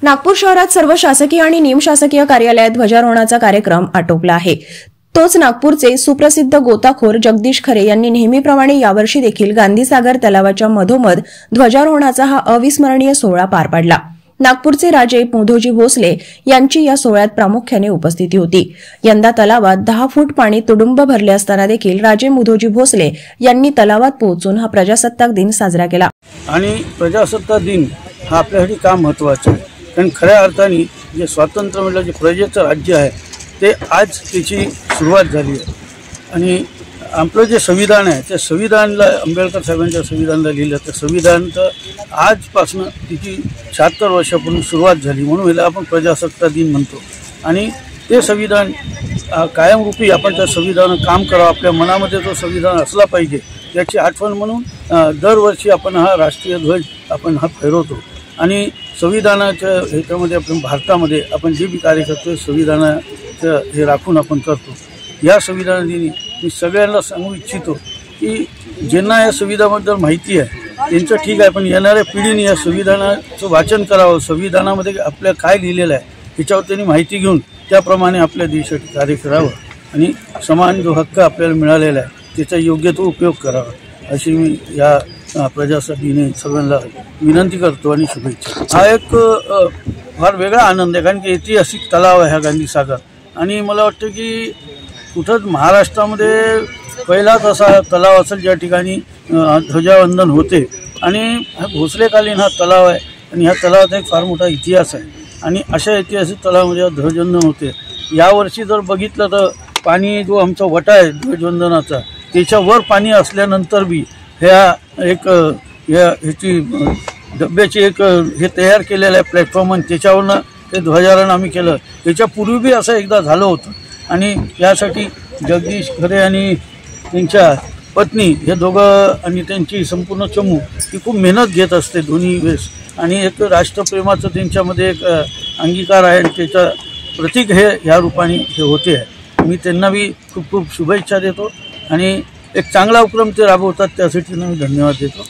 नागपूर शहरात सर्व शासकीय आणि निमशासकीय कार्यालयात ध्वजारोहणाचा कार्यक्रम आटोपला आहे। तोच नागपूरचे सुप्रसिद्ध गोताखोर जगदीश खरे यांनी नेहमीप्रमाणे यावर्षी देखील गांधीसागर तलावाच्या मधोमध ध्वजारोहणाचा हा अविस्मरणीय सोहळा पार पाडला। नागपूरचे राजे मोधोजी भोसले यांची या सोहळ्यात प्रामुख्याने उपस्थिती होती। यंदा तलावात 10 फूट पाणी तुडुंब भरले असताना देखील राजे मोधोजी भोसले यांनी तलावात पोहोचून हा प्रजासत्ताक दिन साजरा केला। आणि प्रजासत्ताक दिन हा आपल्यासाठी का महत्त्वाचा आहे, कारण खऱ्या अर्थाने जे स्वातंत्र्य मिळालं, जे प्रजेचं राज्य आहे ते आज त्याची सुरुवात झाली आहे। आणि आपलं जे संविधान आहे त्या संविधानाला आंबेडकर साहेबांच्या संविधानाला लिहिलं, त्या संविधानाचं आजपासून तिची 76 वर्षापूर्वी सुरुवात झाली, म्हणून याला आपण प्रजासत्ताक दिन म्हणतो। आणि ते संविधान कायमरूपी आपण त्या संविधानानं काम करावं, आपल्या मनामध्ये तो संविधान असला पाहिजे याची आठवण म्हणून दरवर्षी आपण हा राष्ट्रीय ध्वज आपण हा फहरवतो। आणि संविधानाच्या ह्याच्यामध्ये आपण भारतामध्ये आपण जे बी कार्य करतो संविधानाचं हे राखून आपण करतो। या संविधान दिनी मी सगळ्यांना सांगू इच्छितो की ज्यांना या संविधानाबद्दल माहिती आहे त्यांचं ठीक आहे, पण येणाऱ्या पिढीने या संविधानाचं वाचन करावं, संविधानामध्ये आपल्या काय लिहिलेलं आहे ह्याच्यावर त्यांनी माहिती घेऊन त्याप्रमाणे आपल्या देशासाठी कार्य करावं आणि समान जो हक्क आपल्याला मिळालेला आहे त्याचा योग्य तो उपयोग करावा, अशी मी या प्रजासत्ताक दिनी सगळ्यांना विनंती करतो आणि शुभेच्छा। हा एक फार वेगळा आनंद आहे, कारण की ऐतिहासिक तलाव आहे हा गांधीसागर। आणि मला वाटतं की कुठंच महाराष्ट्रामध्ये पहिलाच असा तलाव असेल ज्या ठिकाणी ध्वजावंदन होते। आणि भोसलेकालीन हा तलाव आहे आणि ह्या तलावाचा एक फार मोठा इतिहास आहे। आणि अशा ऐतिहासिक तलावामध्ये ध्वजवंदन होते। यावर्षी जर बघितलं तर पाणी जो आमचा वटा आहे ध्वजवंदनाचा त्याच्यावर पाणी असल्यानंतर बी ह्याची डब्याची एक हे तयार केलेलं आहे प्लॅटफॉर्म, आणि त्याच्यावरनं ते ध्वजारोहण आम्ही केलं। त्याच्यापूर्वी बी असं एकदा झालं होतं। आणि यासाठी जगदीश खरे आणि त्यांच्या पत्नी हे दोघं आणि त्यांची संपूर्ण चमू ही खूप मेहनत घेत असते दोन्ही वेळेस। आणि एक राष्ट्रप्रेमाचं त्यांच्यामध्ये एक अंगीकार आहे आणि त्याचं प्रतीक हे ह्या रूपाने हे होते आहे। मी त्यांना बी खूप खूप शुभेच्छा देतो आणि एक चांगला उपक्रम ते राबवतात त्यासाठी मी धन्यवाद देतो।